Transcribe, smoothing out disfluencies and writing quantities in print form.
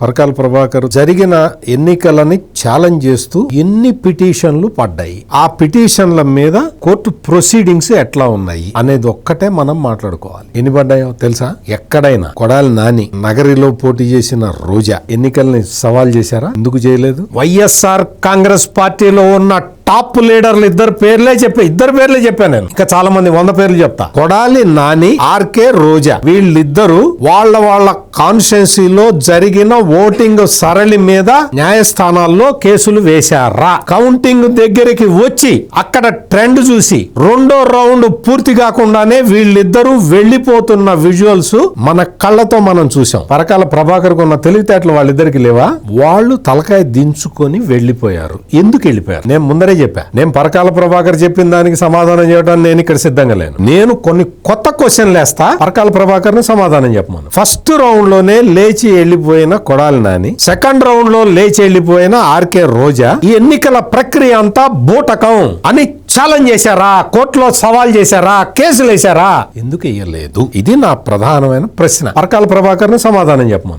పరకాల ప్రభాకర్ జరిగిన ఎన్నికలని ఛాలెంజ్ చేస్తూ ఎన్ని పిటిషన్లు పడ్డాయి, ఆ పిటిషన్ల మీద కోర్టు ప్రొసీడింగ్స్ ఎట్లా ఉన్నాయి అనేది ఒక్కటే మనం మాట్లాడుకోవాలి. ఎన్ని పడ్డాయో తెలుసా? ఎక్కడైనా కొడాలి నాని నగరిలో పోటీ చేసిన రోజా ఎన్నికల్ని సవాల్ చేశారా? ఎందుకు చేయలేదు? వైఎస్ఆర్ కాంగ్రెస్ పార్టీలో ఉన్న టాప్ లీడర్లు ఇద్దరు పేర్లే చెప్పాను నేను. ఇంకా చాలా మంది 100 పేర్లు చెప్తా. కొడాలి నాని, ఆర్కే రోజా, వీళ్ళిద్దరూ వాళ్ళ కాన్స్టిట్యున్సీలో జరిగిన ఓటింగ్ సరళి మీద న్యాయస్థానాల్లో కేసులు వేశారా? కౌంటింగ్ దగ్గరికి వచ్చి అక్కడ ట్రెండ్ చూసి రెండో రౌండ్ పూర్తి కాకుండానే వీళ్ళిద్దరూ వెళ్లిపోతున్న విజువల్స్ మన కళ్ళతో మనం చూసాం. పరకాల ప్రభాకర్ ఉన్న తెలివితేటలు వాళ్ళిద్దరికి లేవా? వాళ్ళు తలకాయ దించుకొని వెళ్లిపోయారు. ఎందుకు వెళ్ళిపోయారు? నేను ముందరే చెప్పా. నేను పరకాల ప్రభాకర్ చెప్పిన దానికి సమాధానం చేయడానికి నేను ఇక్కడ సిద్ధంగా లేను. నేను కొన్ని కొత్త క్వశ్చన్లు వేస్తా, పరకాల ప్రభాకర్ ని సమాధానం చెప్పమను. ఫస్ట్ రౌండ్ లోనే లేచి వెళ్లిపోయిన కొడాలి నాని, సెకండ్ రౌండ్ లో లేచి వెళ్లిపోయిన ఆర్కే రోజా, ఈ ఎన్నికల ప్రక్రియ అంతా బూటకం అని ఛాలెంజ్ చేశారా? కోర్టులో సవాల్ చేశారా? కేసులు వేశారా? ఎందుకు వేయలేదు? ఇది నా ప్రధానమైన ప్రశ్న. పరకాల ప్రభాకర్ ని సమాధానం చెప్పమను.